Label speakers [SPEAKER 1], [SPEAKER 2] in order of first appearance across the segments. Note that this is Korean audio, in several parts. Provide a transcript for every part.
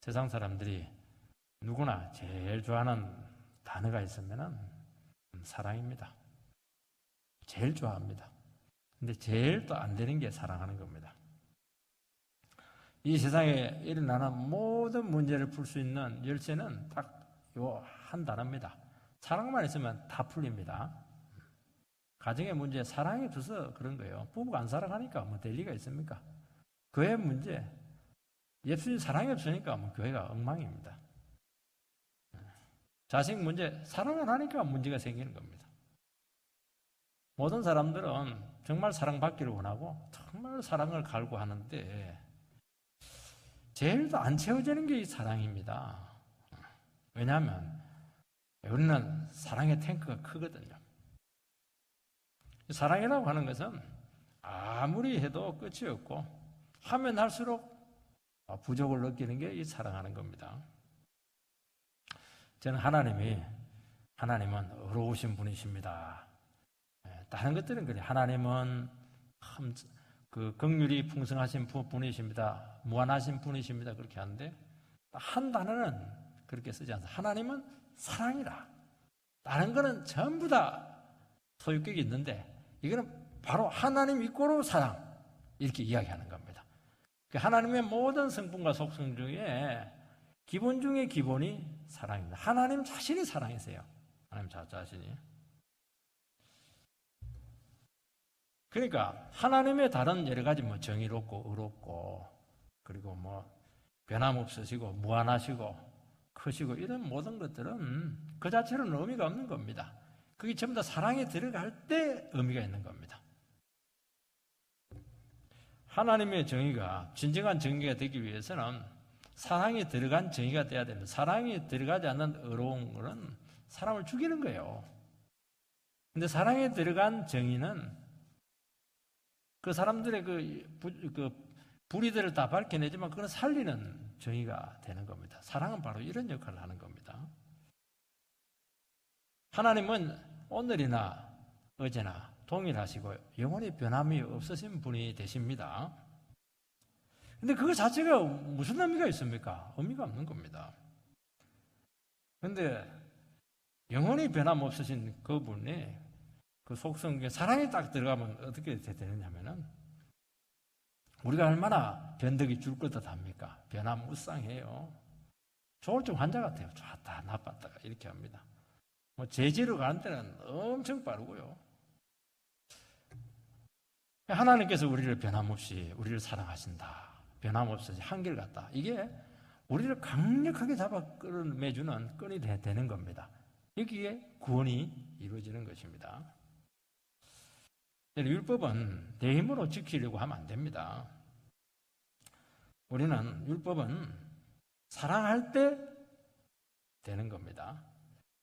[SPEAKER 1] 세상 사람들이 누구나 제일 좋아하는 단어가 있으면 사랑입니다. 제일 좋아합니다. 근데 제일 또 안 되는 게 사랑하는 겁니다. 이 세상에 일어나는 모든 문제를 풀 수 있는 열쇠는 딱 요 한 단어입니다. 사랑만 있으면 다 풀립니다. 가정의 문제 사랑이 없어서 그런 거예요. 부부가 안 사랑하니까 뭐 될 리가 있습니까? 교회 문제 예수님 사랑이 없으니까 뭐 교회가 엉망입니다. 자식 문제 사랑을 하니까 문제가 생기는 겁니다. 모든 사람들은 정말 사랑받기를 원하고 정말 사랑을 갈구하는데 제일 더 안 채워지는 게 이 사랑입니다. 왜냐하면 우리는 사랑의 탱크가 크거든요. 사랑이라고 하는 것은 아무리 해도 끝이 없고 하면 할수록 부족을 느끼는 게 이 사랑하는 겁니다. 저는 하나님은 어려우신 분이십니다. 다른 것들은 그래요. 하나님은 그 긍휼이 풍성하신 분이십니다. 무한하신 분이십니다. 그렇게 하는데 한 단어는 그렇게 쓰지 않습니다. 하나님은 사랑이라. 다른 거는 전부 다 소유격이 있는데 이거는 바로 하나님 이꼬로 사랑 이렇게 이야기하는 겁니다. 하나님의 모든 성품과 속성 중에 기본 중에 기본이 사랑입니다. 하나님 자신이 사랑이세요. 하나님 자신이. 그러니까 하나님의 다른 여러 가지 뭐 정의롭고 의롭고 그리고 뭐 변함없으시고 무한하시고 크시고 이런 모든 것들은 그 자체로는 의미가 없는 겁니다. 그게 전부 다 사랑에 들어갈 때 의미가 있는 겁니다. 하나님의 정의가 진정한 정의가 되기 위해서는 사랑이 들어간 정의가 돼야 됩니다. 사랑이 들어가지 않는 의로운 것은 사람을 죽이는 거예요. 근데 사랑에 들어간 정의는 그 사람들의 그 불의들을 다 밝혀내지만 그건 살리는 정의가 되는 겁니다. 사랑은 바로 이런 역할을 하는 겁니다. 하나님은 오늘이나 어제나 동일하시고 영원히 변함이 없으신 분이 되십니다. 근데 그거 자체가 무슨 의미가 있습니까? 의미가 없는 겁니다. 근데 영원히 변함없으신 그분이 그 속성에 사랑이 딱 들어가면 어떻게 되느냐면은 우리가 얼마나 변덕이 줄 것도 합니까? 변화무쌍해요. 조울증 환자 같아요. 좋았다 나빴다 이렇게 합니다. 뭐 제지로 가는 데는 엄청 빠르고요. 하나님께서 우리를 변함없이 우리를 사랑하신다. 변함없이 한결같다. 이게 우리를 강력하게 잡아 끌어매주는 끈이 되는 겁니다. 여기에 구원이 이루어지는 것입니다. 율법은 내 힘으로 지키려고 하면 안 됩니다. 우리는 율법은 사랑할 때 되는 겁니다.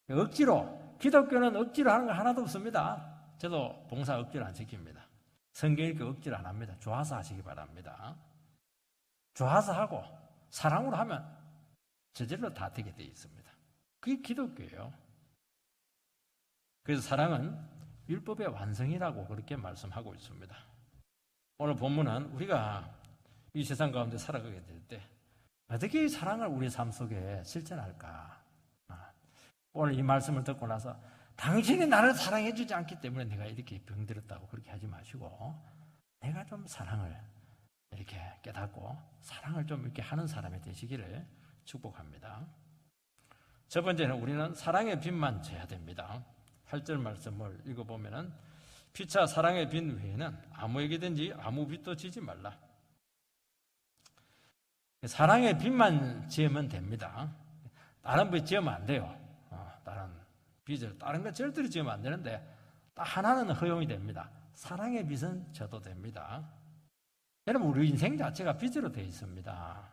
[SPEAKER 1] 억지로, 기독교는 억지로 하는 거 하나도 없습니다. 저도 봉사 억지로 안 지킵니다. 성경 읽기 억지로 안 합니다. 좋아서 하시기 바랍니다. 좋아서 하고 사랑으로 하면 저절로 다 되게 되어 있습니다. 그게 기독교예요. 그래서 사랑은 율법의 완성이라고 그렇게 말씀하고 있습니다. 오늘 본문은 우리가 이 세상 가운데 살아가게 될 때 어떻게 이 사랑을 우리 삶 속에 실천할까? 오늘 이 말씀을 듣고 나서 당신이 나를 사랑해 주지 않기 때문에 내가 이렇게 병들었다고 그렇게 하지 마시고 내가 좀 사랑을 이렇게 깨닫고 사랑을 좀 이렇게 하는 사람이 되시기를 축복합니다. 첫 번째는 우리는 사랑의 빛만 져야 됩니다. 8절 말씀을 읽어보면은 피차 사랑의 빛 외에는 아무에게든지 아무 빛도 지지 말라. 사랑의 빛만 지으면 됩니다. 다른 빛 지으면 안 돼요. 다른 빛을 다른 거 절대로 지으면 안 되는데 딱 하나는 허용이 됩니다. 사랑의 빛은 져도 됩니다. 여러분 우리 인생 자체가 빛으로 되어 있습니다.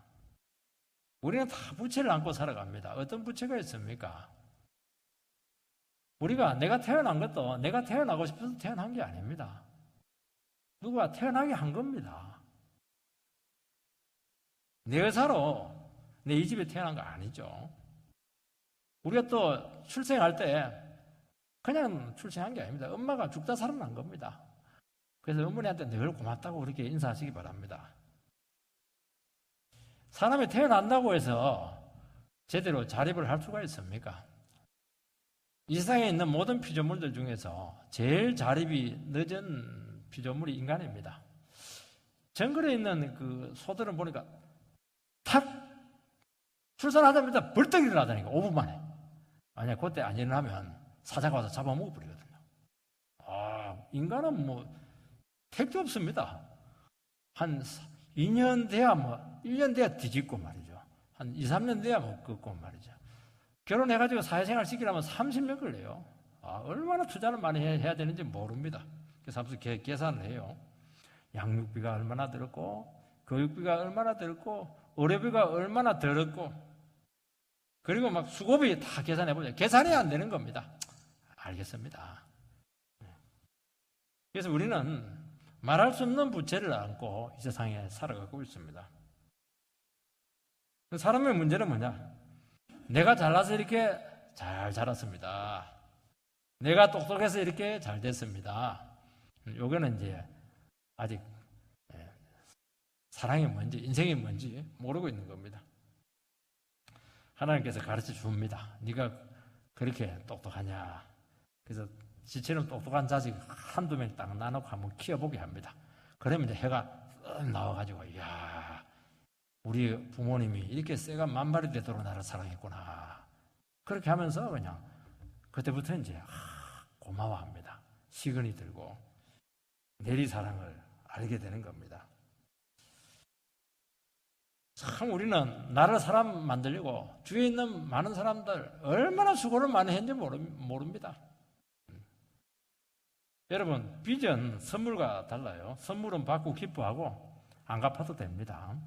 [SPEAKER 1] 우리는 다 부채를 안고 살아갑니다. 어떤 부채가 있습니까? 우리가 내가 태어난 것도 내가 태어나고 싶어서 태어난 게 아닙니다. 누가 태어나게 한 겁니다. 내 의사로 내 이 집에 태어난 거 아니죠. 우리가 또 출생할 때 그냥 출생한 게 아닙니다. 엄마가 죽다 살아난 겁니다. 그래서 어머니한테 늘 고맙다고 그렇게 인사하시기 바랍니다. 사람이 태어난다고 해서 제대로 자립을 할 수가 있습니까? 이 세상에 있는 모든 피조물들 중에서 제일 자립이 늦은 피조물이 인간입니다. 정글에 있는 그 소들은 보니까 탁 출산하자마자 벌떡 일어나다니까 5분 만에. 만약 그때 안 일어나면 사자가 와서 잡아먹어 버리거든요. 인간은 뭐 택도 없습니다. 한 2년 돼야 1년 돼야 뒤집고 말이죠. 한 2, 3년 돼야 걷고 말이죠. 결혼해가지고 사회생활 시키려면 30년 걸려요. 얼마나 투자를 많이 해야 되는지 모릅니다. 그래서 한번 계산을 해요. 양육비가 얼마나 들었고, 교육비가 얼마나 들었고, 의료비가 얼마나 들었고, 그리고 막 수고비 다 계산해보죠. 계산이 안 되는 겁니다. 알겠습니다. 그래서 우리는 말할 수 없는 부채를 안고 이 세상에 살아가고 있습니다. 사람의 문제는 뭐냐? 내가 잘나서 이렇게 잘 자랐습니다. 내가 똑똑해서 이렇게 잘 됐습니다. 요거는 이제 아직 사랑이 뭔지 인생이 뭔지 모르고 있는 겁니다. 하나님께서 가르쳐 줍니다. 네가 그렇게 똑똑하냐? 그래서 지처럼 똑똑한 자식 한두 명 딱 나눠고 한번 키워보게 합니다. 그러면 이제 해가 나와가지고 이야, 우리 부모님이 이렇게 쇠가 만발이 되도록 나를 사랑했구나. 그렇게 하면서 그냥 그때부터 이제 고마워합니다. 시근이 들고 내리 사랑을 알게 되는 겁니다. 참 우리는 나를 사람 만들려고 주위에 있는 많은 사람들 얼마나 수고를 많이 했는지 모릅니다. 여러분, 빚은 선물과 달라요. 선물은 받고 기뻐하고 안 갚아도 됩니다.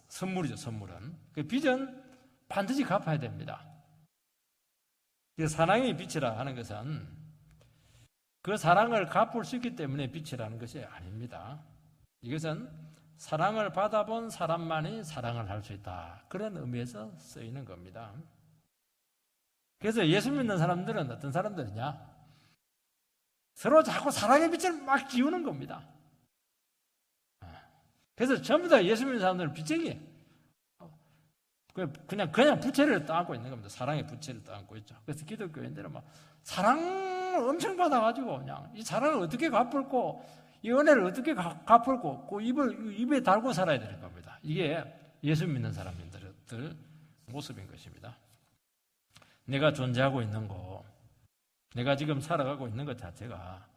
[SPEAKER 1] 선물이죠, 선물은. 그 빚은 반드시 갚아야 됩니다. 사랑의 빚이라 하는 것은 그 사랑을 갚을 수 있기 때문에 빚이라는 것이 아닙니다. 이것은 사랑을 받아본 사람만이 사랑을 할 수 있다. 그런 의미에서 쓰이는 겁니다. 그래서 예수 믿는 사람들은 어떤 사람들이냐? 서로 자꾸 사랑의 빛을 막 지우는 겁니다. 그래서 전부 다 예수 믿는 사람들은 빚쟁이에요. 그냥 부채를 떠안고 있는 겁니다. 사랑의 부채를 떠안고 있죠. 그래서 기독교인들은 막 사랑을 엄청 받아가지고 그냥 이 사랑을 어떻게 갚을고 이 은혜를 어떻게 갚을고 그 입에 달고 살아야 되는 겁니다. 이게 예수 믿는 사람들 모습인 것입니다. 내가 존재하고 있는 거, 내가 지금 살아가고 있는 것 자체가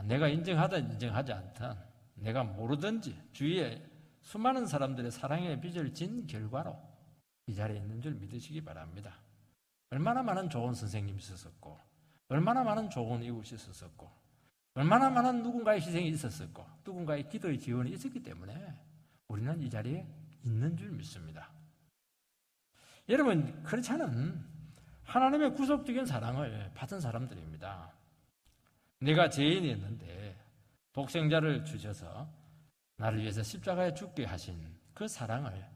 [SPEAKER 1] 내가 인정하든 인정하지 않든 내가 모르든지 주위에 수많은 사람들의 사랑의 빚을 진 결과로 이 자리에 있는 줄 믿으시기 바랍니다. 얼마나 많은 좋은 선생님이 있었고 얼마나 많은 좋은 이웃이 있었고 얼마나 많은 누군가의 희생이 있었고 누군가의 기도의 지원이 있었기 때문에 우리는 이 자리에 있는 줄 믿습니다. 여러분, 그렇지 않은 하나님의 구속적인 사랑을 받은 사람들입니다. 내가 죄인이었는데 독생자를 주셔서 나를 위해서 십자가에 죽게 하신 그 사랑을,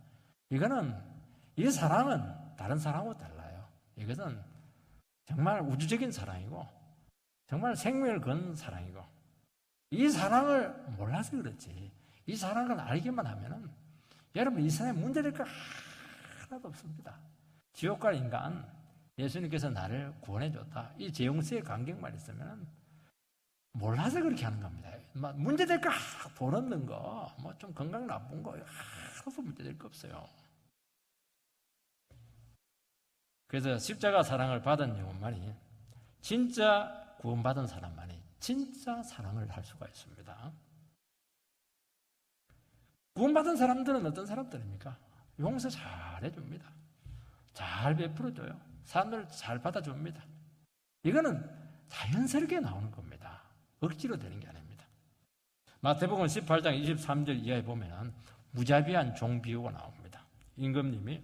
[SPEAKER 1] 이 사랑은 다른 사랑하고 달라요. 이것은 정말 우주적인 사랑이고 정말 생명을 건 사랑이고 이 사랑을 몰라서 그렇지 이 사랑을 알기만 하면은 여러분 이 세상에 문제될 거 하나도 없습니다. 지옥 갈 인간 예수님께서 나를 구원해 줬다. 이 제용스의 간격만 있으면 몰라서 그렇게 하는 겁니다. 문제될 거 돈 없는 거, 좀 건강 나쁜 거 하나도 문제될 거 없어요. 그래서 십자가 사랑을 받은 영혼만이 진짜 구원받은 사람만이 진짜 사랑을 할 수가 있습니다. 구원받은 사람들은 어떤 사람들입니까? 용서 잘 해줍니다. 잘 베풀어줘요. 사람들을 잘 받아줍니다. 이거는 자연스럽게 나오는 겁니다. 억지로 되는 게 아닙니다. 마태복음 18장 23절 이하에 보면 무자비한 종 비유가 나옵니다. 임금님이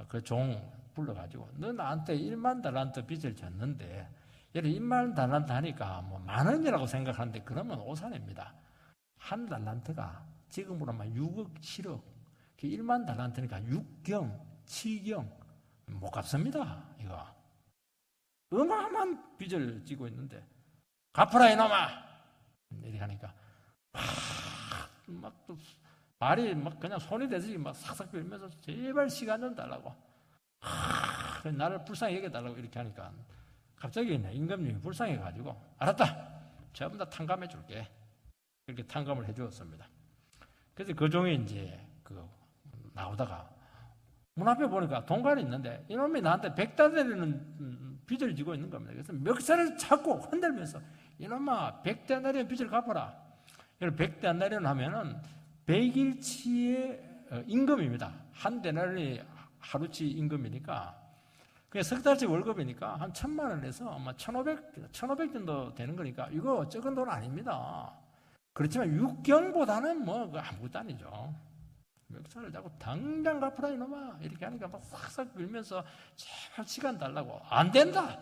[SPEAKER 1] 그 종 불러가지고 너 나한테 1만 달란트 빚을 졌는데 1만 달란트 하니까 10,000원이라고 생각하는데 그러면 오산입니다. 한 달란트가 지금으로만 6억, 7억 1만 달란트니까 6경, 7경 못 갚습니다. 이거 어마어마한 빚을 지고 있는데 갚아라 이놈아 이렇게 하니까 막 또 말이 막 그냥 손이 대듯이 막 싹싹 빌면서 제발 시간 좀 달라고. 나를 불쌍히 여겨달라고 이렇게 하니까 갑자기 임금님이 불쌍해가지고 알았다. 전부 다 탕감해 줄게. 이렇게 탕감을 해 주었습니다. 그래서 그 종이 이제 나오다가 문 앞에 보니까 동관이 있는데 이놈이 나한테 100데나리온 빚을 지고 있는 겁니다. 그래서 멱살을 잡고 흔들면서 이놈아 100데나리온 빚을 갚아라. 100데나리온 하면은 100일치의 임금입니다. 한 데나리 하루치 임금이니까 그게 석 달치 월급이니까 한 1,000만 원에서 아마 1,500 정도 되는 거니까 이거 적은 돈 아닙니다. 그렇지만 육경보다는 뭐 아무것도 아니죠. 멱살을 잡고 당장 갚으라 이놈아 이렇게 하니까 막 싹싹 빌면서 제발 시간 달라고 안 된다.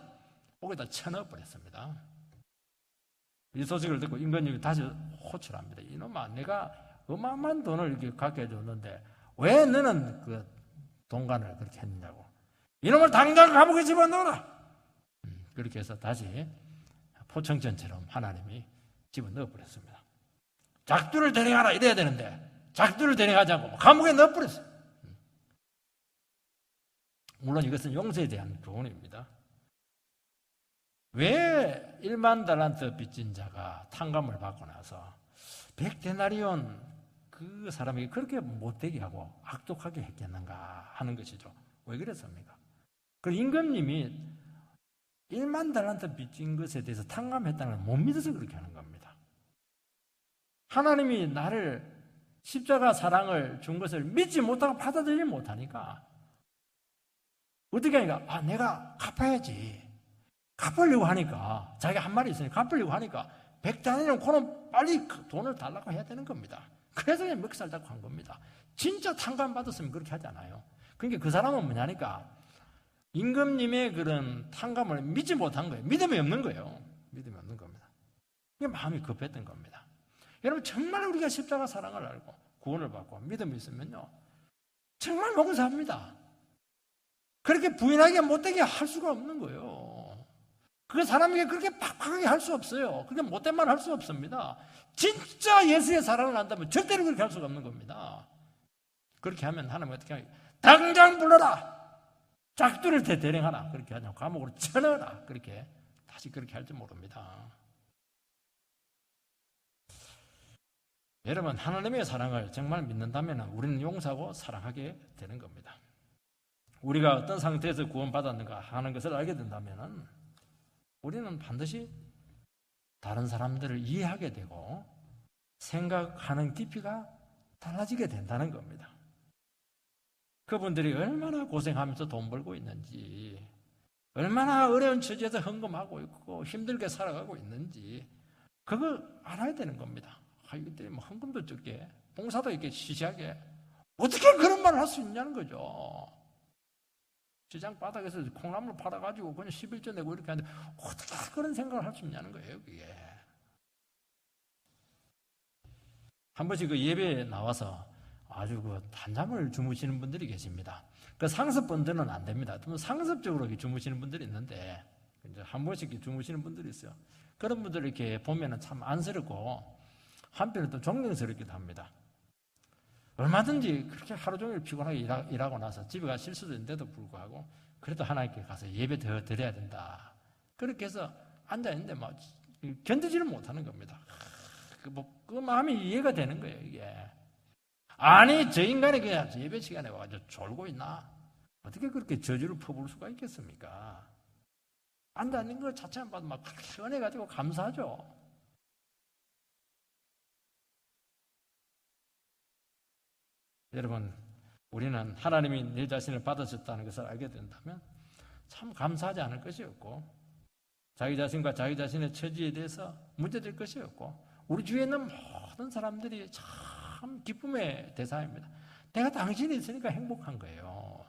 [SPEAKER 1] 거기다 쳐넣어버렸습니다. 이 소식을 듣고 임금님이 다시 호출합니다. 이놈아 내가 어마어마한 돈을 이렇게 갖게 해줬는데 왜 너는 그 동관을 그렇게 했느냐고. 이놈을 당장 감옥에 집어넣어라. 그렇게 해서 다시 포청천처럼 하나님이 집어넣어버렸습니다. 작두를 데려가라 이래야 되는데 작두를 데려가지 않고 감옥에 넣어버렸어요. 물론 이것은 용서에 대한 교훈입니다. 왜 1만 달란트 빚진 자가 탕감을 받고 나서 100데나리온 그 사람에게 그렇게 못되게 하고 악독하게 했겠는가 하는 것이죠. 왜 그랬습니까? 그 임금님이 1만 달란트 빚진 것에 대해서 탕감했다는 걸 못 믿어서 그렇게 하는 겁니다. 하나님이 나를 십자가 사랑을 준 것을 믿지 못하고 받아들이지 못하니까 어떻게 하니까 내가 갚아야지. 갚으려고 하니까 자기가 한 말이 있으니까 갚으려고 하니까 100데나리온 그럼 빨리 돈을 달라고 해야 되는 겁니다. 그래서 그냥 멱살 잡고 한 겁니다. 진짜 탕감 받았으면 그렇게 하지 않아요. 그러니까 그 사람은 뭐냐니까 임금님의 그런 탕감을 믿지 못한 거예요. 믿음이 없는 거예요. 믿음이 없는 겁니다. 이게 마음이 급했던 겁니다. 여러분 정말 우리가 십자가 사랑을 알고 구원을 받고 믿음이 있으면요 정말 봉사합니다. 그렇게 부인하게 못되게 할 수가 없는 거예요. 그 사람에게 그렇게 팍팍하게 할 수 없어요. 그렇게 못된 말 할 수 없습니다. 진짜 예수의 사랑을 안다면 절대로 그렇게 할 수가 없는 겁니다. 그렇게 하면 하나님 어떻게 하냐? 당장 불러라. 작두를 대령하라. 그렇게 하냐? 감옥으로 쳐넣어라. 그렇게 다시 그렇게 할지 모릅니다. 여러분 하나님의 사랑을 정말 믿는다면 우리는 용서하고 사랑하게 되는 겁니다. 우리가 어떤 상태에서 구원받았는가 하는 것을 알게 된다면 우리는 반드시 다른 사람들을 이해하게 되고 생각하는 깊이가 달라지게 된다는 겁니다. 그분들이 얼마나 고생하면서 돈 벌고 있는지, 얼마나 어려운 처지에서 헌금하고 있고 힘들게 살아가고 있는지 그거 알아야 되는 겁니다. 이것들이 뭐 헌금도 적게 봉사도 이렇게 시시하게 어떻게 그런 말을 할 수 있냐는 거죠. 시장 바닥에서 콩나물 팔아가지고 그냥 11조 내고 이렇게 하는데 어떻게 그런 생각을 할 수 있냐는 거예요. 그게 한 번씩 그 예배에 나와서 아주 그 단잠을 주무시는 분들이 계십니다. 그 상습분들은 안 됩니다. 상습적으로 주무시는 분들이 있는데 이제 한 번씩 주무시는 분들이 있어요. 그런 분들 이렇게 보면은 참 안쓰럽고 한편은 또 존경스럽기도 합니다. 얼마든지 그렇게 하루 종일 피곤하게 일하고 나서 집에 갈 수도 있는데도 불구하고 그래도 하나님께 가서 예배 더 드려야 된다. 그렇게 해서 앉아있는데 막 견디지를 못하는 겁니다. 그 마음이 이해가 되는 거예요, 이게. 아니, 저 인간이 그냥 예배 시간에 와가지고 졸고 있나? 어떻게 그렇게 저주를 퍼부을 수가 있겠습니까? 앉아있는 것 자체만 봐도 막 그렇게 은혜가지고 감사하죠. 여러분, 우리는 하나님이 내 자신을 받아줬다는 것을 알게 된다면 참 감사하지 않을 것이 없고 자기 자신과 자기 자신의 처지에 대해서 문제될 것이 없고 우리 주위에 있는 모든 사람들이 참 기쁨의 대상입니다. 내가 당신이 있으니까 행복한 거예요.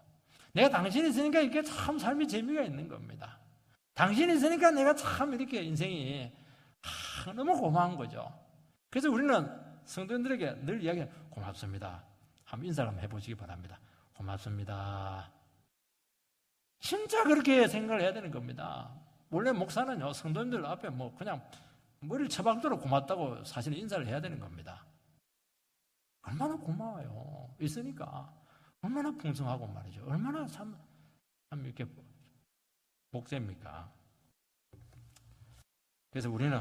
[SPEAKER 1] 내가 당신이 있으니까 이렇게 참 삶이 재미가 있는 겁니다. 당신이 있으니까 내가 참 이렇게 인생이 너무 고마운 거죠. 그래서 우리는 성도님들에게 늘 이야기해요. 고맙습니다. 한번 인사를 한번 해보시기 바랍니다. 고맙습니다. 진짜 그렇게 생각을 해야 되는 겁니다. 원래 목사는요, 성도님들 앞에 뭐 그냥 머리를 쳐박도록 고맙다고 사실은 인사를 해야 되는 겁니다. 얼마나 고마워요. 있으니까 얼마나 풍성하고 말이죠. 얼마나 참 이렇게 복됩니까? 그래서 우리는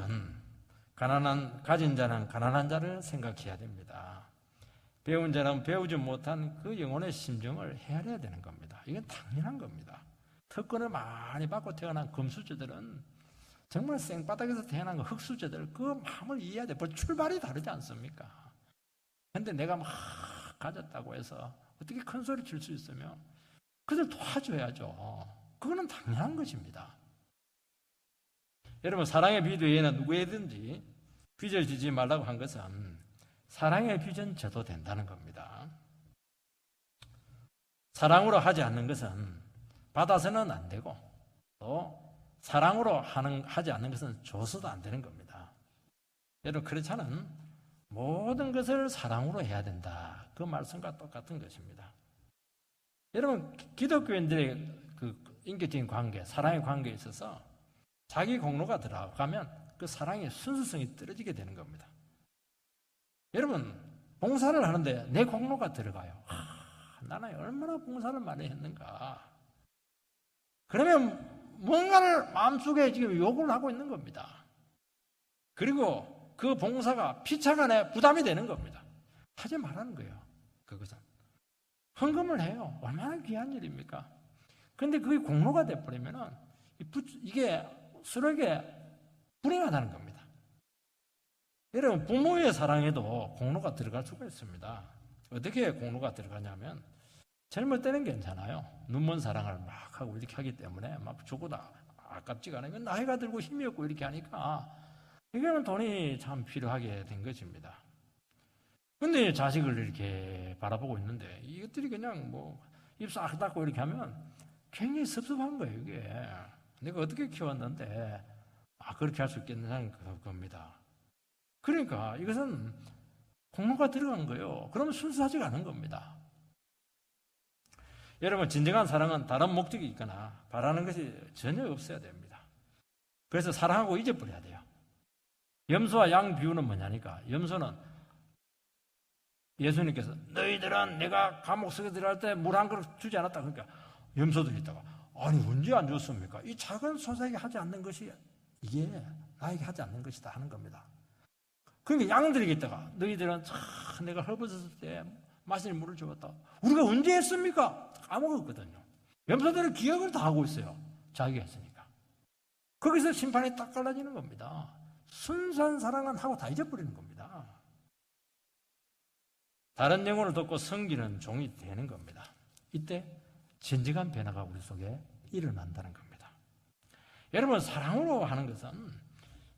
[SPEAKER 1] 가진 자는 가난한 자를 생각해야 됩니다. 배운 자는 배우지 못한 그 영혼의 심정을 헤아려야 되는 겁니다. 이건 당연한 겁니다. 특권을 많이 받고 태어난 금수저들은 정말 생바닥에서 태어난 흙수저들 그 마음을 이해해야 돼. 벌써 출발이 다르지 않습니까? 근데 내가 막 가졌다고 해서 어떻게 큰 소리 칠 수 있으며 그들 도와줘야죠. 그거는 당연한 것입니다. 여러분, 사랑의 비유 외에는 누구에든지 빚을 지지 말라고 한 것은 사랑의 빚은 져도 된다는 겁니다. 사랑으로 하지 않는 것은 받아서는 안 되고 또 사랑으로 하지 않는 것은 줘서도 안 되는 겁니다. 여러분, 크리스찬은 모든 것을 사랑으로 해야 된다. 그 말씀과 똑같은 것입니다. 여러분, 기독교인들의 그 인격적인 관계, 사랑의 관계에 있어서 자기 공로가 들어가면 그 사랑의 순수성이 떨어지게 되는 겁니다. 여러분, 봉사를 하는데 내 공로가 들어가요. 나는 얼마나 봉사를 많이 했는가. 그러면 뭔가를 마음속에 지금 요구를 하고 있는 겁니다. 그리고 그 봉사가 피차간에 부담이 되는 겁니다. 하지 말라는 거예요. 그것은 헌금을 해요. 얼마나 귀한 일입니까? 그런데 그게 공로가 돼버리면은 이게 서로에게 불행하다는 겁니다. 여러분, 부모의 사랑에도 공로가 들어갈 수가 있습니다. 어떻게 공로가 들어가냐면 젊을 때는 괜찮아요. 눈먼 사랑을 막 하고 이렇게 하기 때문에 막 죽어도 아깝지가 않아요. 나이가 들고 힘이 없고 이렇게 하니까 이거는 돈이 참 필요하게 된 것입니다. 근데 자식을 이렇게 바라보고 있는데 이것들이 그냥 뭐 입 싹 닫고 이렇게 하면 굉장히 섭섭한 거예요, 이게. 내가 어떻게 키웠는데 그렇게 할 수 있겠느냐는 겁니다. 그러니까 이것은 공로가 들어간 거예요. 그러면 순수하지가 않은 겁니다. 여러분, 진정한 사랑은 다른 목적이 있거나 바라는 것이 전혀 없어야 됩니다. 그래서 사랑하고 잊어버려야 돼요. 염소와 양 비유는 뭐냐니까, 염소는 예수님께서 너희들은 내가 감옥 속에 들어갈 때 물 한 그릇 주지 않았다. 그러니까 염소들이 있다가 아니 언제 안 줬습니까? 이 작은 소자에게 하지 않는 것이 이게 나에게 하지 않는 것이다 하는 겁니다. 그러니까 양들에게 있다가 너희들은 참 내가 헐벗었을 때 마실 물을 주었다. 우리가 언제 했습니까? 까먹었거든요. 염소들은 기억을 다 하고 있어요. 자기가 했으니까. 거기서 심판이 딱 갈라지는 겁니다. 순수한 사랑은 하고 다 잊어버리는 겁니다. 다른 영혼을 돕고 섬기는 종이 되는 겁니다. 이때 진정한 변화가 우리 속에 일어난다는 겁니다. 여러분, 사랑으로 하는 것은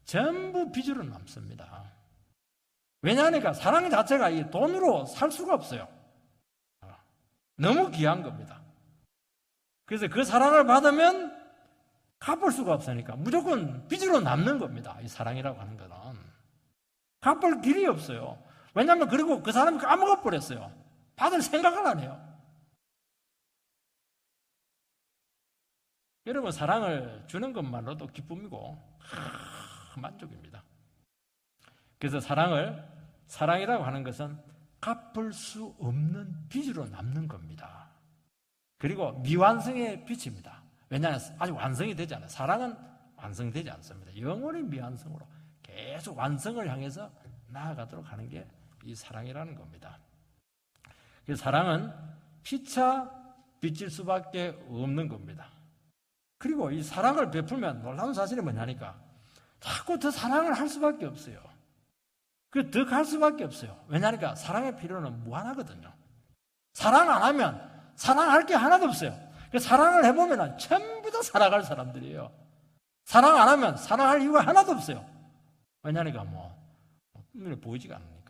[SPEAKER 1] 전부 빚으로 남습니다. 왜냐하니까 사랑 자체가 이 돈으로 살 수가 없어요. 너무 귀한 겁니다. 그래서 그 사랑을 받으면 갚을 수가 없으니까 무조건 빚으로 남는 겁니다. 이 사랑이라고 하는 거는 갚을 길이 없어요. 왜냐하면 그리고 그 사람이 까먹어버렸어요. 받을 생각을 안 해요. 여러분, 사랑을 주는 것만으로도 기쁨이고 만족입니다. 그래서 사랑이라고 하는 것은 갚을 수 없는 빚으로 남는 겁니다. 그리고 미완성의 빚입니다. 왜냐하면 아직 완성이 되지 않아요. 사랑은 완성되지 않습니다. 영원히 미완성으로 계속 완성을 향해서 나아가도록 하는 게 이 사랑이라는 겁니다. 그래서 사랑은 피차 빚질 수밖에 없는 겁니다. 그리고 이 사랑을 베풀면 놀라운 사실이 뭐냐니까 자꾸 더 사랑을 할 수밖에 없어요. 더 갈 수밖에 없어요. 왜냐니까 사랑의 필요는 무한하거든요. 사랑 안 하면 사랑할 게 하나도 없어요. 사랑을 해보면 전부 다 사랑할 사람들이에요. 사랑 안 하면 사랑할 이유가 하나도 없어요. 왜냐니까 눈에 보이지가 않으니까요.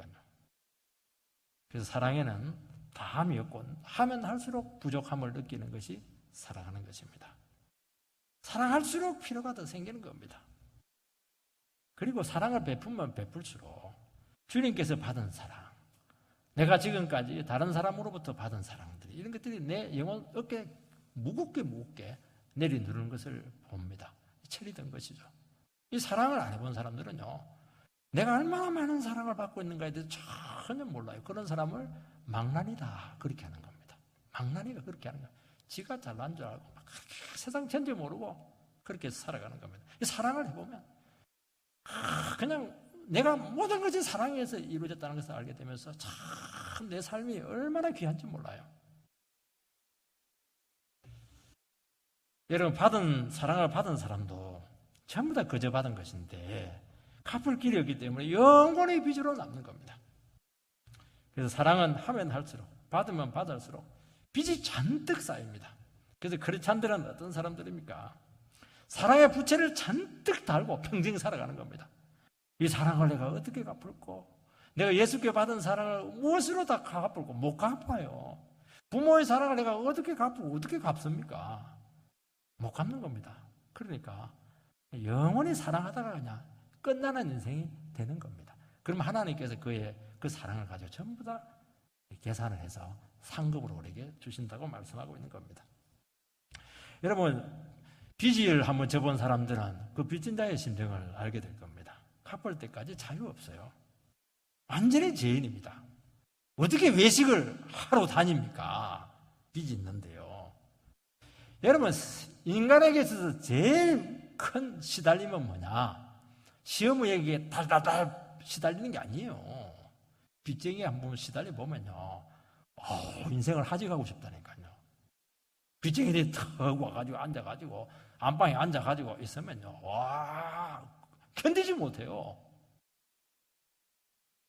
[SPEAKER 1] 그래서 사랑에는 다함이 없고 하면 할수록 부족함을 느끼는 것이 사랑하는 것입니다. 사랑할수록 필요가 더 생기는 겁니다. 그리고 사랑을 베풀면 베풀수록 주님께서 받은 사랑, 내가 지금까지 다른 사람으로부터 받은 사랑들이 이런 것들이 내 영혼 어깨에 무겁게 내리누르는 것을 봅니다. 체리된 것이죠. 이 사랑을 안 해본 사람들은요, 내가 얼마나 많은 사랑을 받고 있는가에 대해서 전혀 몰라요. 그런 사람을 망나니다 그렇게 하는 겁니다. 망나니가 그렇게 하는 거예요. 지가 잘난 줄 알고 막 세상 전체 모르고 그렇게 살아가는 겁니다. 이 사랑을 해보면 그냥 내가 모든 것이 사랑에서 이루어졌다는 것을 알게 되면서 참 내 삶이 얼마나 귀한지 몰라요. 여러분, 사랑을 받은 사람도 전부 다 거저 받은 것인데 갚을 길이 없기 때문에 영원히 빚으로 남는 겁니다. 그래서 사랑은 하면 할수록, 받으면 받을수록 빚이 잔뜩 쌓입니다. 그래서 크리스찬들은 어떤 사람들입니까? 사랑의 부채를 잔뜩 달고 평생 살아가는 겁니다. 이 사랑을 내가 어떻게 갚을까? 내가 예수께 받은 사랑을 무엇으로 다 갚을까? 못 갚아요. 부모의 사랑을 내가 어떻게 갚고 어떻게 갚습니까? 못 갚는 겁니다. 그러니까 영원히 사랑하다가 그냥 끝나는 인생이 되는 겁니다. 그럼 하나님께서 그 사랑을 가지고 전부 다 계산을 해서 상급으로 우리에게 주신다고 말씀하고 있는 겁니다. 여러분, 빚을 한번 져본 사람들은 그 빚진 자의 심정을 알게 될 겁니다. 갚을 때까지 자유 없어요. 완전히 죄인입니다. 어떻게 외식을 하러 다닙니까? 빚이 있는데요. 여러분, 인간에게 있어서 제일 큰 시달림은 뭐냐? 시어머니에게 달달달 시달리는 게 아니에요. 빚쟁이 한번 시달려 보면요, 인생을 하직하고 싶다니까요. 빚쟁이들이 턱 와가지고 앉아가지고 안방에 앉아가지고 있으면요, 와, 견디지 못해요.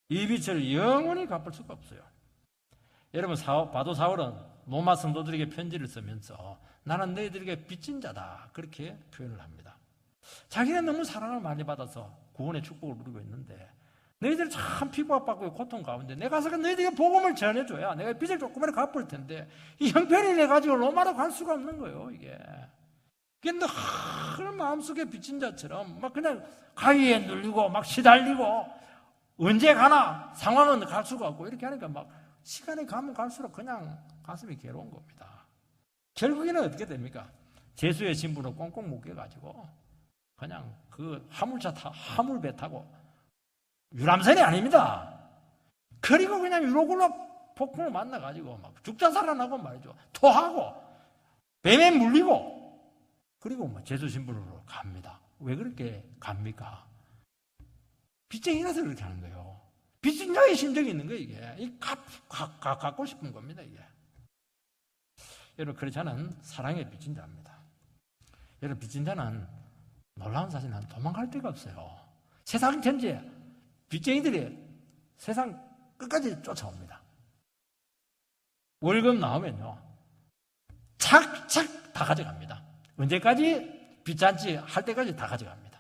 [SPEAKER 1] 이 빚을 영원히 갚을 수가 없어요. 여러분, 바도 사울은 로마 성도들에게 편지를 쓰면서 나는 너희들에게 빚진 자다 그렇게 표현을 합니다. 자기는 너무 사랑을 많이 받아서 구원의 축복을 누리고 있는데 너희들 참 피부압받고 고통 가운데 내가 가서 너희들에게 복음을 전해줘야 내가 빚을 조금이라도 갚을 텐데 이 형편이 돼가지고 로마로 갈 수가 없는 거예요. 이게 늘 마음속에 빚진 자처럼 막 그냥 가위에 눌리고 막 시달리고 언제 가나 상황은 갈 수가 없고 이렇게 하니까 막 시간이 가면 갈수록 그냥 가슴이 괴로운 겁니다. 결국에는 어떻게 됩니까? 재수의 신분을 꽁꽁 묶여가지고 그냥 그 화물배 타고 유람선이 아닙니다. 그리고 그냥 유로굴로 폭풍을 만나가지고 막 죽자 살아나고 말이죠. 토하고 뱀에 물리고 그리고 뭐 재수 신분으로 갑니다. 왜 그렇게 갑니까? 빚쟁이라서 그렇게 하는 거예요. 빚진 자의 심정이 있는 거예요, 이게. 갖고 싶은 겁니다, 이게. 여러분, 크리스찬은 사랑의 빚진 자입니다. 여러분, 빚진 자는 놀라운 사실은 도망갈 데가 없어요. 세상 전체에 빚쟁이들이 세상 끝까지 쫓아옵니다. 월급 나오면요, 착착 다 가져갑니다. 언제까지 빚잔치 할 때까지 다 가져갑니다.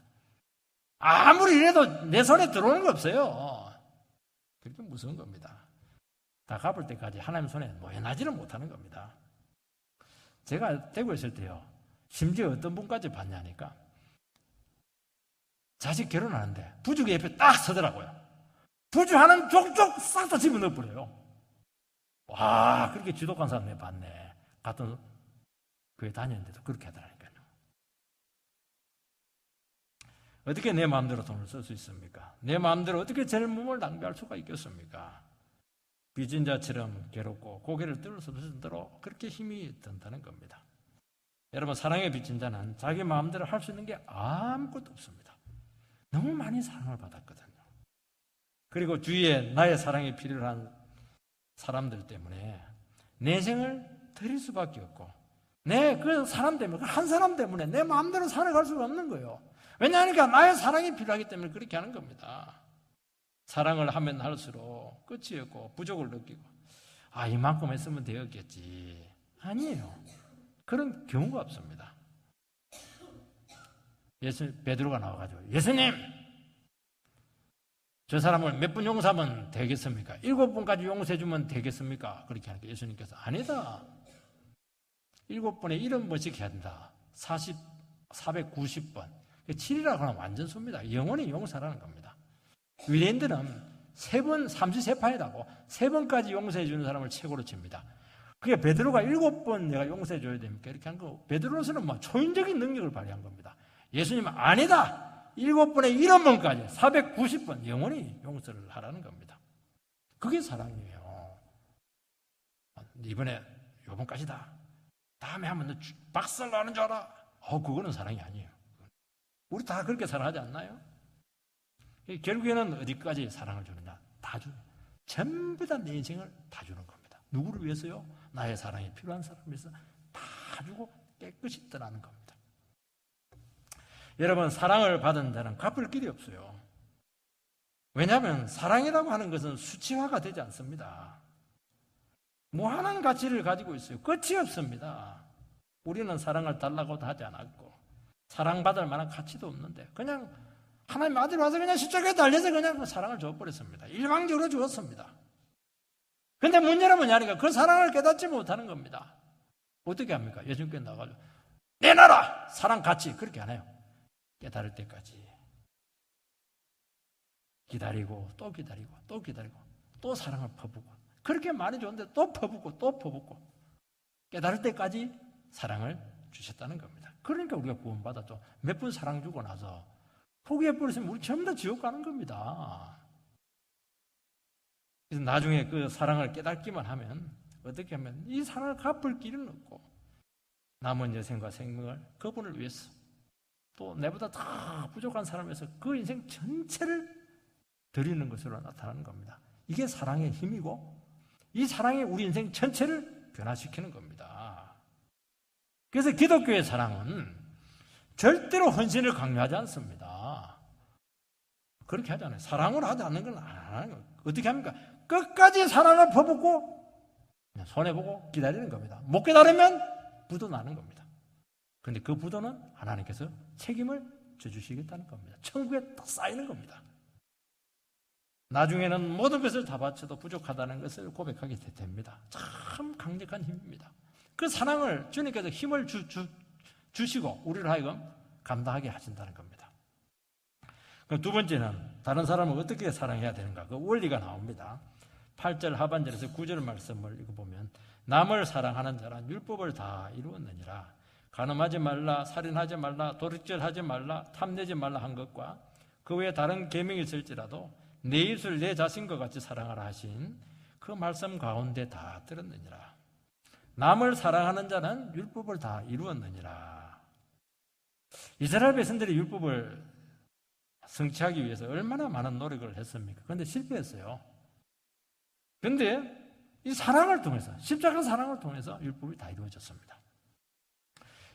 [SPEAKER 1] 아무리 이래도 내 손에 들어오는 거 없어요. 그렇게 무서운 겁니다. 다 갚을 때까지 하나님 손에 노예나지를 못하는 겁니다. 제가 대구에 있을 때요, 심지어 어떤 분까지 봤냐니까 자식 결혼하는데 부주가 옆에 딱 서더라고요. 부주 하는 족족 싹 다 집어넣어버려요. 와, 그렇게 지독한 사람 내가 봤네. 같은 교회 다녔는데도 그렇게 하더라니까요. 어떻게 내 마음대로 돈을 쓸 수 있습니까? 내 마음대로 어떻게 젊음을 낭비할 수가 있겠습니까? 빚진 자처럼 괴롭고 고개를 들을 수 없을 정도로 그렇게 힘이 든다는 겁니다. 여러분, 사랑의 빚진 자는 자기 마음대로 할 수 있는 게 아무것도 없습니다. 너무 많이 사랑을 받았거든요. 그리고 주위에 나의 사랑이 필요한 사람들 때문에 내 생을 드릴 수밖에 없고 그 사람 때문에, 한 사람 때문에 내 마음대로 살아갈 수가 없는 거예요. 왜냐하니까 나의 사랑이 필요하기 때문에 그렇게 하는 겁니다. 사랑을 하면 할수록 끝이 없고 부족을 느끼고 이만큼 했으면 되었겠지. 아니에요. 그런 경우가 없습니다. 베드로가 나와가지고 예수님, 저 사람을 몇 번 용서하면 되겠습니까? 7번까지 용서해주면 되겠습니까? 그렇게 하니까 예수님께서 아니다. 7번에 70번씩 해야 된다. 490번. 7이라고 하면 완전 수입니다. 영원히 용서라는 겁니다. 유대인들은 3번, 33판이라고 3번까지 용서해 주는 사람을 최고로 칩니다. 그게 베드로가 7번 내가 용서해 줘야 됩니까? 이렇게 한 거, 베드로로서는 초인적인 능력을 발휘한 겁니다. 예수님은 아니다! 7번에 1번까지 490번 영원히 용서를 하라는 겁니다. 그게 사랑이에요. 이번에 요번까지다. 다음에 하면 너 박살 나는 줄 알아. 그거는 사랑이 아니에요. 우리 다 그렇게 살아가지 않나요? 결국에는 어디까지 사랑을 주느냐? 다 주는. 전부 다 내 인생을 다 주는 겁니다. 누구를 위해서요? 나의 사랑이 필요한 사람을 위해서 다 주고 깨끗이 떠나는 겁니다. 여러분, 사랑을 받은 자는 갚을 길이 없어요. 왜냐하면 사랑이라고 하는 것은 수치화가 되지 않습니다. 무한한 가치를 가지고 있어요. 끝이 없습니다. 우리는 사랑을 달라고도 하지 않았고 사랑받을 만한 가치도 없는데 그냥 하나님 아들 와서 그냥 십자가에 달려서 그냥 그 사랑을 줘버렸습니다. 일방적으로 주었습니다. 근데 문제는 뭐냐니까 그 사랑을 깨닫지 못하는 겁니다. 어떻게 합니까? 예수님께 나가서 내놔라! 사랑 가치! 그렇게 안 해요. 깨달을 때까지 기다리고 또 기다리고 또 기다리고 또 사랑을 퍼붓고 그렇게 많이 줬는데 또 퍼붓고 또 퍼붓고 깨달을 때까지 사랑을 주셨다는 겁니다. 그러니까 우리가 구원받았죠. 몇 번 사랑 주고 나서 포기해버렸으면 우리 전부 다 지옥 가는 겁니다. 그래서 나중에 그 사랑을 깨닫기만 하면 어떻게 하면 이 사랑을 갚을 길은 없고 남은 여생과 생명을 그분을 위해서 또 내보다 더 부족한 사람에서 그 인생 전체를 드리는 것으로 나타나는 겁니다. 이게 사랑의 힘이고 이 사랑이 우리 인생 전체를 변화시키는 겁니다. 그래서 기독교의 사랑은 절대로 헌신을 강요하지 않습니다. 그렇게 하지 않아요. 사랑을 하지 않는 건 안 하는 거예요. 어떻게 합니까? 끝까지 사랑을 퍼붓고 손해보고 기다리는 겁니다. 못 기다리면 부도 나는 겁니다. 그런데 그 부도는 하나님께서 책임을 져주시겠다는 겁니다. 천국에 딱 쌓이는 겁니다. 나중에는 모든 것을 다 바쳐도 부족하다는 것을 고백하게 됩니다. 참 강력한 힘입니다. 그 사랑을 주님께서 힘을 주시고 우리를 하여금 감당하게 하신다는 겁니다. 그럼 두 번째는 다른 사람을 어떻게 사랑해야 되는가? 그 원리가 나옵니다. 8절 하반절에서 9절 말씀을 읽어보면 남을 사랑하는 자란 율법을 다 이루었느니라. 간음하지 말라, 살인하지 말라, 도둑질하지 말라, 탐내지 말라 한 것과 그 외에 다른 계명이 있을지라도 내 입술 내 자신과 같이 사랑하라 하신 그 말씀 가운데 다 들었느니라. 남을 사랑하는 자는 율법을 다 이루었느니라. 이스라엘 백성들이 율법을 성취하기 위해서 얼마나 많은 노력을 했습니까? 그런데 실패했어요. 그런데 이 사랑을 통해서, 십자가 사랑을 통해서 율법이 다 이루어졌습니다.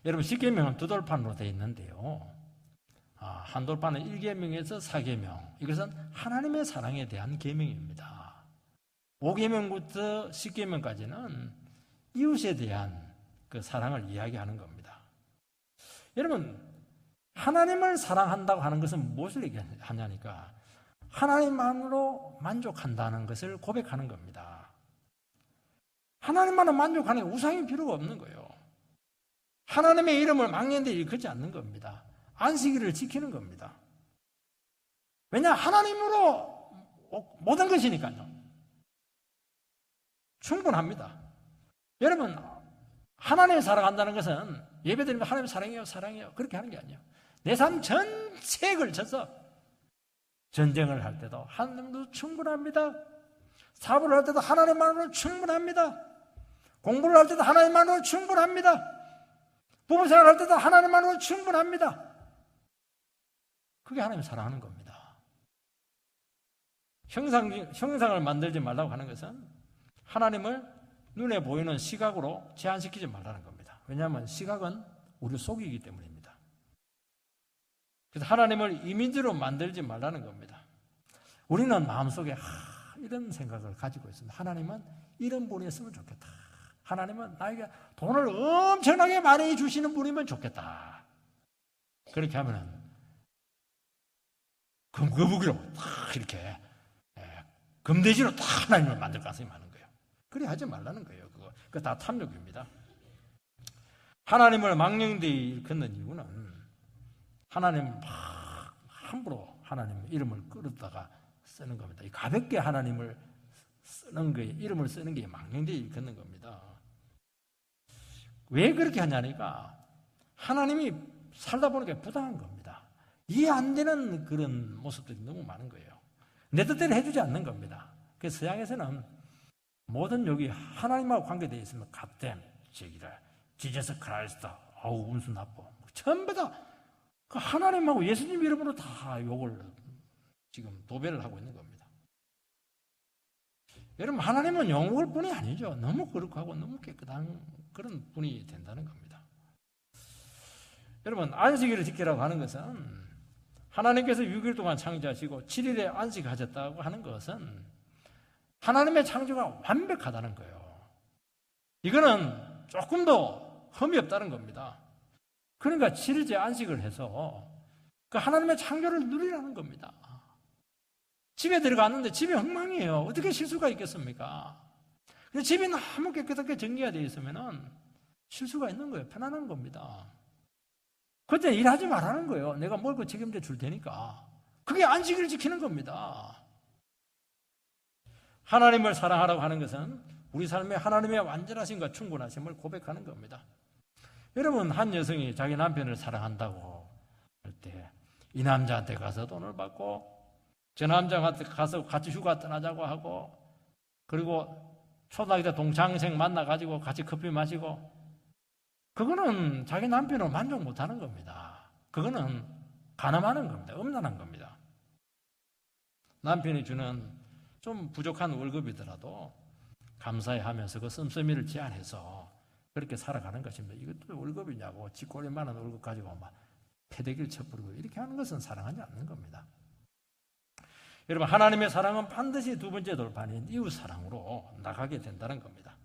[SPEAKER 1] 여러분, 십계명은 두 돌판으로 되어 있는데요. 한 돌판은 1계명에서 4계명. 이것은 하나님의 사랑에 대한 계명입니다. 5계명부터 10계명까지는 이웃에 대한 그 사랑을 이야기하는 겁니다. 여러분, 하나님을 사랑한다고 하는 것은 무엇을 얘기하냐니까 하나님만으로 만족한다는 것을 고백하는 겁니다. 하나님만으로 만족하는 게 우상이 필요가 없는 거예요. 하나님의 이름을 망령되이 일컫지 않는 겁니다. 안식일을 지키는 겁니다. 왜냐? 하나님으로 모든 것이니까요. 충분합니다. 여러분, 하나님을 사랑한다는 것은 예배드리면 하나님 사랑해요, 사랑해요. 그렇게 하는 게 아니에요. 내 삶 전체에 걸쳐서 전쟁을 할 때도 하나님도 충분합니다. 사업을 할 때도 하나님만으로 충분합니다. 공부를 할 때도 하나님만으로 충분합니다. 부부생활 할 때도 하나님만으로 충분합니다. 그게 하나님 사랑하는 겁니다. 형상을 만들지 말라고 하는 것은 하나님을 눈에 보이는 시각으로 제한시키지 말라는 겁니다. 왜냐하면 시각은 우리 속이기 때문입니다. 그래서 하나님을 이미지로 만들지 말라는 겁니다. 우리는 마음속에 이런 생각을 가지고 있습니다. 하나님은 이런 분이었으면 좋겠다. 하나님은 나에게 돈을 엄청나게 많이 주시는 분이면 좋겠다. 그렇게 하면은 금거북이로 딱 이렇게 금돼지로 딱 하나님을 만들 가능성이 많은 거예요. 그래 하지 말라는 거예요. 그거 다 탐욕입니다. 하나님을 망령되이 걷는 이유는 하나님 함부로 하나님 이름을 끌었다가 쓰는 겁니다. 가볍게 하나님을 쓰는 거에 이름을 쓰는 게 망령되이 걷는 겁니다. 왜 그렇게 하냐니까 하나님이 살다 보니까 부당한 겁니다. 이해 안 되는 그런 모습들이 너무 많은 거예요. 내 뜻대로 해주지 않는 겁니다. 그래서 서양에서는 모든 욕이 하나님하고 관계되어 있으면 갓댐, 제기라, 지저스 크라이스트, 아우 운수 나빠, 전부 다 하나님하고 예수님 이름으로 다 욕을 지금 도배를 하고 있는 겁니다. 여러분, 하나님은 영웅일 뿐이 아니죠. 너무 거룩하고 너무 깨끗한 그런 분이 된다는 겁니다. 여러분, 안식일을 지키라고 하는 것은 하나님께서 6일 동안 창조하시고 7일에 안식하셨다고 하는 것은 하나님의 창조가 완벽하다는 거예요. 이거는 조금도 흠이 없다는 겁니다. 그러니까 7일째 안식을 해서 그 하나님의 창조를 누리라는 겁니다. 집에 들어갔는데 집이 엉망이에요. 어떻게 실수가 있겠습니까? 근데 집이 너무 깨끗하게 정리가 되어 있으면 실수가 있는 거예요. 편안한 겁니다. 그때 일하지 말라는 거예요. 내가 뭘 그 책임져 줄 테니까. 그게 안식일을 지키는 겁니다. 하나님을 사랑하라고 하는 것은 우리 삶에 하나님의 완전하심과 충분하심을 고백하는 겁니다. 여러분, 한 여성이 자기 남편을 사랑한다고 할 때 이 남자한테 가서 돈을 받고 저 남자한테 가서 같이 휴가 떠나자고 하고 그리고 초등학교 때 동창생 만나가지고 같이 커피 마시고 그거는 자기 남편을 만족 못하는 겁니다. 그거는 가늠하는 겁니다. 음란한 겁니다. 남편이 주는 좀 부족한 월급이더라도 감사해 하면서 그 씀씀이를 제한해서 그렇게 살아가는 것입니다. 이것도 월급이냐고 쥐꼬리만한 월급 가지고 막 패대기를 쳐버리고 이렇게 하는 것은 사랑하지 않는 겁니다. 여러분, 하나님의 사랑은 반드시 두 번째 돌파인 이웃 사랑으로 나가게 된다는 겁니다.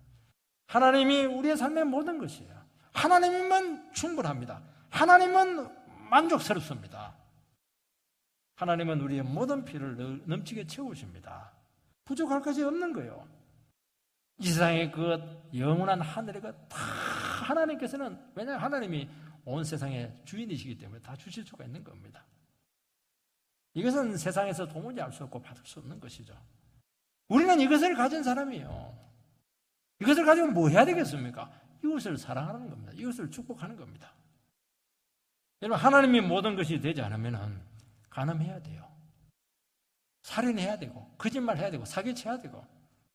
[SPEAKER 1] 하나님이 우리의 삶의 모든 것이에요. 하나님이면 충분합니다. 하나님은 만족스럽습니다. 하나님은 우리의 모든 필요를 넘치게 채우십니다. 부족할 것이 없는 거예요. 이 세상의 그 영원한 하늘의 것 다 하나님께서는, 왜냐하면 하나님이 온 세상의 주인이시기 때문에 다 주실 수가 있는 겁니다. 이것은 세상에서 도무지 알 수 없고 받을 수 없는 것이죠. 우리는 이것을 가진 사람이에요. 이것을 가지고 뭐 해야 되겠습니까? 이웃을 사랑하는 겁니다. 이웃을 축복하는 겁니다. 여러분, 하나님이 모든 것이 되지 않으면 간음해야 돼요. 살인해야 되고 거짓말해야 되고 사기쳐야 되고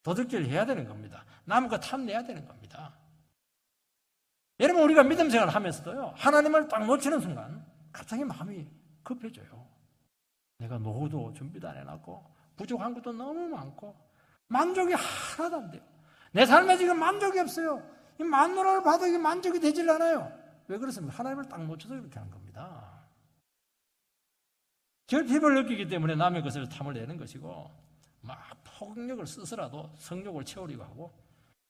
[SPEAKER 1] 도둑질 해야 되는 겁니다. 남의 거 탐내야 되는 겁니다. 여러분, 우리가 믿음 생활을 하면서도요, 하나님을 딱 놓치는 순간 갑자기 마음이 급해져요. 내가 노후도 준비도 안 해놨고 부족한 것도 너무 많고 만족이 하나도 안 돼요. 내 삶에 지금 만족이 없어요. 이 마누라를 봐도 이게 만족이 되질 않아요. 왜 그렇습니까? 하나님을 딱 놓쳐서 그렇게 하는 겁니다. 결핍을 느끼기 때문에 남의 것을 탐을 내는 것이고 막 폭력을 써서라도 성욕을 채우려고 하고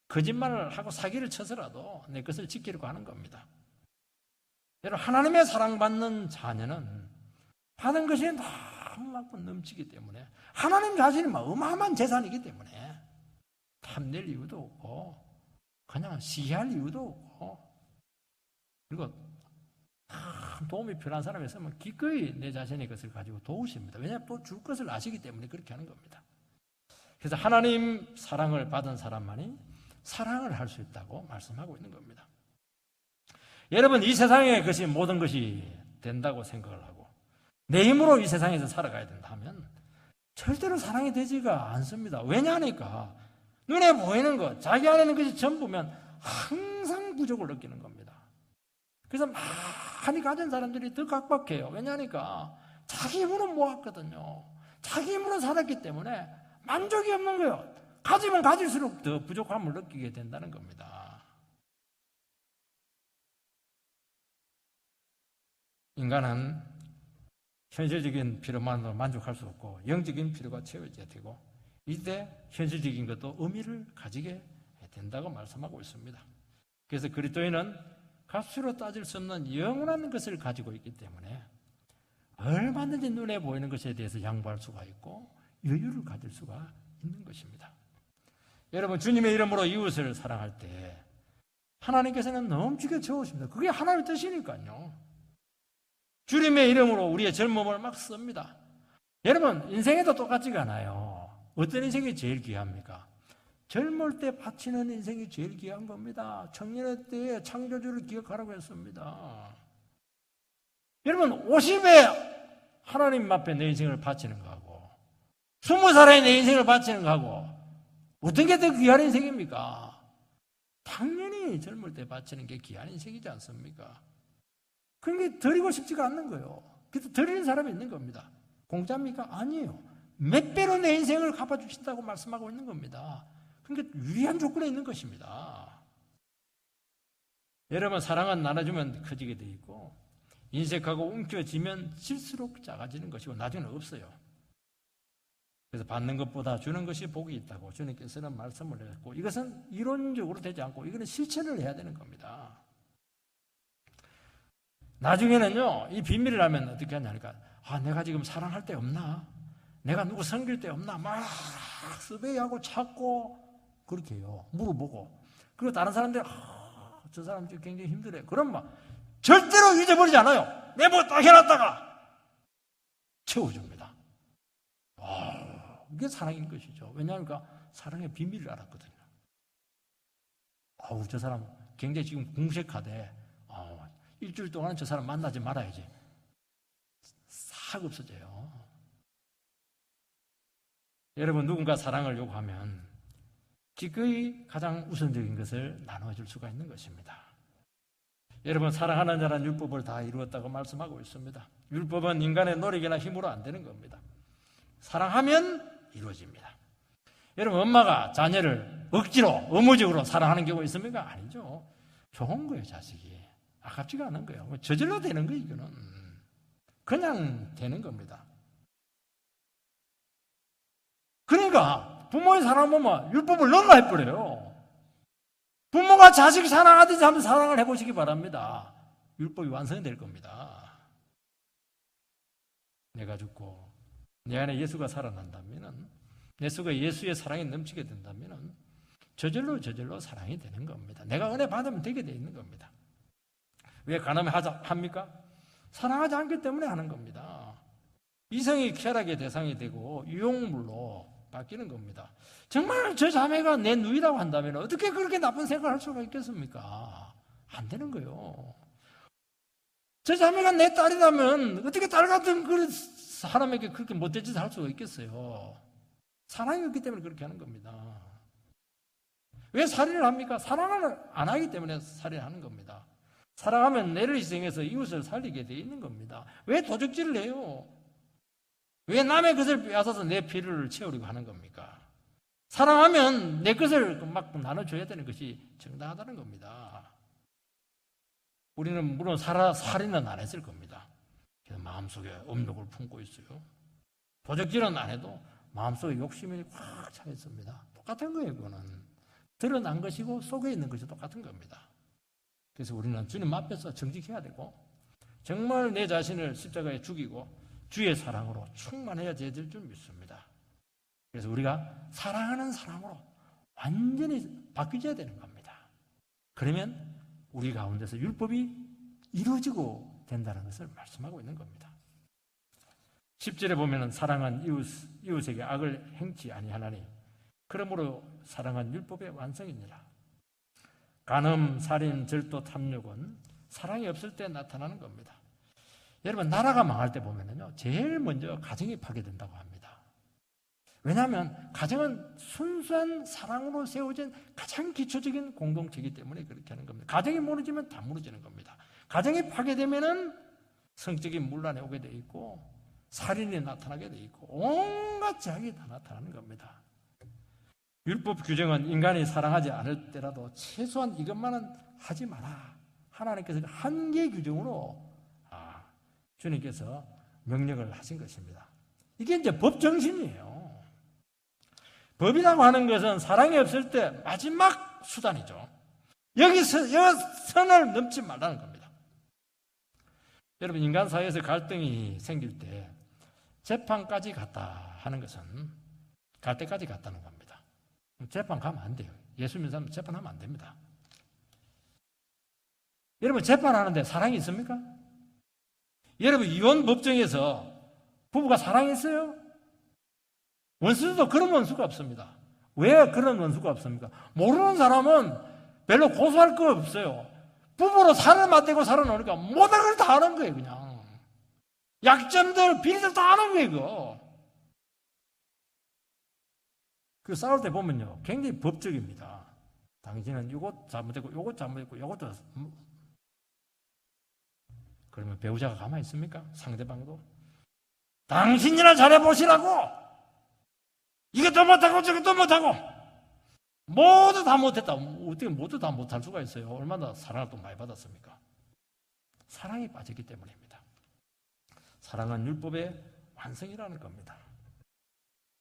[SPEAKER 1] 거짓말을 하고 사기를 쳐서라도 내 것을 지키려고 하는 겁니다. 여러분, 하나님의 사랑받는 자녀는 받은 것이 너무 많고 넘치기 때문에 하나님 자신이 막 어마어마한 재산이기 때문에 탐낼 이유도 없고 그냥 시기할 이유도 없고 그리고 도움이 필요한 사람이 있으면 기꺼이 내 자신의 것을 가지고 도우십니다. 왜냐하면 또 줄 것을 아시기 때문에 그렇게 하는 겁니다. 그래서 하나님 사랑을 받은 사람만이 사랑을 할 수 있다고 말씀하고 있는 겁니다. 여러분, 이 세상에 것이 모든 것이 된다고 생각을 하고 내 힘으로 이 세상에서 살아가야 된다 하면 절대로 사랑이 되지가 않습니다. 왜냐하니까 눈에 보이는 것, 자기 안에 있는 것이 전부면 항상 부족을 느끼는 겁니다. 그래서 많이 가진 사람들이 더 각박해요. 왜냐하니까 자기 힘으로 모았거든요. 자기 힘으로 살았기 때문에 만족이 없는 거예요. 가지면 가질수록 더 부족함을 느끼게 된다는 겁니다. 인간은 현실적인 필요만으로 만족할 수 없고 영적인 필요가 채워져야 되고 이때 현실적인 것도 의미를 가지게 된다고 말씀하고 있습니다. 그래서 그리스도인은 값으로 따질 수 없는 영원한 것을 가지고 있기 때문에 얼마든지 눈에 보이는 것에 대해서 양보할 수가 있고 여유를 가질 수가 있는 것입니다. 여러분, 주님의 이름으로 이웃을 사랑할 때 하나님께서는 넘치게 채우십니다. 그게 하나님의 뜻이니까요. 주님의 이름으로 우리의 젊음을 막 씁니다. 여러분, 인생에도 똑같지가 않아요. 어떤 인생이 제일 귀합니까? 젊을 때 바치는 인생이 제일 귀한 겁니다. 청년의 때에 창조주를 기억하라고 했습니다. 여러분, 50에 하나님 앞에 내 인생을 바치는 거하고 20살에 내 인생을 바치는 거하고 어떤 게 더 귀한 인생입니까? 당연히 젊을 때 바치는 게 귀한 인생이지 않습니까? 그게 드리고 싶지가 않는 거예요. 그래서 드리는 사람이 있는 겁니다. 공짜입니까? 아니에요. 몇 배로 내 인생을 갚아주신다고 말씀하고 있는 겁니다. 그러니까 유리한 조건에 있는 것입니다. 여러분, 사랑은 나눠주면 커지게 돼 있고 인색하고 움켜쥐면 질수록 작아지는 것이고 나중에는 없어요. 그래서 받는 것보다 주는 것이 복이 있다고 주님께서는 말씀을 했고, 이것은 이론적으로 되지 않고 이거는 실천을 해야 되는 겁니다. 나중에는요, 이 비밀을 하면 어떻게 하냐니까, 내가 지금 사랑할 때 없나? 내가 누구 섬길 때 없나? 막 쓰베이하고 찾고 그렇게 해요. 물어보고. 그리고 다른 사람들 저 사람 지금 굉장히 힘들어요. 그럼 막 절대로 잊어버리지 않아요. 메모 딱 해놨다가 채워줍니다. 이게 사랑인 것이죠. 왜냐하면 사랑의 비밀을 알았거든요. 저 사람 굉장히 지금 궁색하대. 일주일 동안 저 사람 만나지 말아야지. 싹 없어져요. 여러분, 누군가 사랑을 요구하면 기꺼이 가장 우선적인 것을 나눠줄 수가 있는 것입니다. 여러분, 사랑하는 자는 율법을 다 이루었다고 말씀하고 있습니다. 율법은 인간의 노력이나 힘으로 안 되는 겁니다. 사랑하면 이루어집니다. 여러분, 엄마가 자녀를 억지로 의무적으로 사랑하는 경우가 있습니까? 아니죠. 좋은 거예요. 자식이 아깝지가 않은 거예요. 저절로 되는 거예요. 이거는 그냥 되는 겁니다. 그러니까 부모의 사랑 보면 율법을 넘어해버려요. 부모가 자식 사랑하듯이 한번 사랑을 해보시기 바랍니다. 율법이 완성이 될 겁니다. 내가 죽고 내 안에 예수가 살아난다면, 내 속에 예수의 사랑이 넘치게 된다면 저절로 사랑이 되는 겁니다. 내가 은혜 받으면 되게 돼 있는 겁니다. 왜 가늠합니까? 사랑하지 않기 때문에 하는 겁니다. 이성이 쾌락의 대상이 되고 유용물로 바뀌는 겁니다. 정말 저 자매가 내 누이라고 한다면 어떻게 그렇게 나쁜 생각을 할 수가 있겠습니까? 안 되는 거예요. 저 자매가 내 딸이라면 어떻게 딸 같은 그 사람에게 그렇게 못된 짓을 할 수가 있겠어요? 사랑이 없기 때문에 그렇게 하는 겁니다. 왜 살인을 합니까? 사랑을 안 하기 때문에 살인하는 겁니다. 사랑하면 내를 희생해서 이웃을 살리게 돼 있는 겁니다. 왜 도적질을 해요? 왜 남의 것을 빼앗아서 내 필요를 채우려고 하는 겁니까? 사랑하면 내 것을 막 나눠줘야 되는 것이 정당하다는 겁니다. 우리는 물론 살인은 안 했을 겁니다. 마음속에 음욕을 품고 있어요. 도적질은 안 해도 마음속에 욕심이 확 차 있습니다. 똑같은 거예요. 그거는 드러난 것이고 속에 있는 것이 똑같은 겁니다. 그래서 우리는 주님 앞에서 정직해야 되고 정말 내 자신을 십자가에 죽이고 주의 사랑으로 충만해야 될 줄 믿습니다. 그래서 우리가 사랑하는 사람으로 완전히 바뀌어야 되는 겁니다. 그러면 우리 가운데서 율법이 이루어지고 된다는 것을 말씀하고 있는 겁니다. 10절에 보면 사랑은 이웃에게 악을 행치 아니하나니 그러므로 사랑은 율법의 완성이니라. 간음, 살인, 절도, 탐욕은 사랑이 없을 때 나타나는 겁니다. 여러분, 나라가 망할 때 보면요, 제일 먼저 가정이 파괴된다고 합니다. 왜냐하면 가정은 순수한 사랑으로 세워진 가장 기초적인 공동체이기 때문에 그렇게 하는 겁니다. 가정이 무너지면 다 무너지는 겁니다. 가정이 파괴되면은 성적인 문란이 오게 돼 있고 살인이 나타나게 돼 있고 온갖 죄악이 다 나타나는 겁니다. 율법 규정은 인간이 사랑하지 않을 때라도 최소한 이것만은 하지 마라. 하나님께서 한계 규정으로 주님께서 명령을 하신 것입니다. 이게 이제 법 정신이에요. 법이라고 하는 것은 사랑이 없을 때 마지막 수단이죠. 여기 선을 넘지 말라는 겁니다. 여러분, 인간 사이에서 갈등이 생길 때 재판까지 갔다 하는 것은 갈 때까지 갔다는 겁니다. 재판 가면 안 돼요. 예수 믿는 사람은 재판하면 안 됩니다. 여러분, 재판하는데 사랑이 있습니까? 여러분, 이혼 법정에서 부부가 사랑이 있어요? 원수도 그런 원수가 없습니다. 왜 그런 원수가 없습니까? 모르는 사람은 별로 고소할 거 없어요. 부부로 살을 맞대고 살아놓으니까 모든 걸 다 하는 거예요, 그냥. 약점들, 비리들 다 아는 거예요, 이거. 그 싸울 때 보면요, 굉장히 법적입니다. 당신은 이것 잘못했고, 이것 잘못했고, 이것도. 그러면 배우자가 가만히 있습니까? 상대방도. 당신이나 잘해보시라고! 이것도 못하고, 저것도 못하고! 모두 다 못했다. 어떻게 모두 다 못할 수가 있어요? 얼마나 사랑을 또 많이 받았습니까? 사랑이 빠졌기 때문입니다. 사랑은 율법의 완성이라는 겁니다.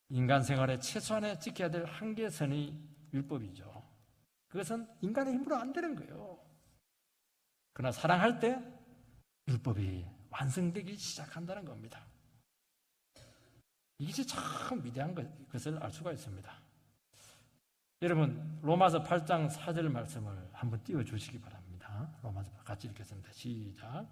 [SPEAKER 1] 인간 생활에 최소한에 지켜야 될 한계선이 율법이죠. 그것은 인간의 힘으로 안 되는 거예요. 그러나 사랑할 때 율법이 완성되기 시작한다는 겁니다. 이게 참 위대한 것을 알 수가 있습니다. 여러분, 로마서 8장 4절 말씀을 한번 띄워주시기 바랍니다. 로마서 같이 읽겠습니다. 시작.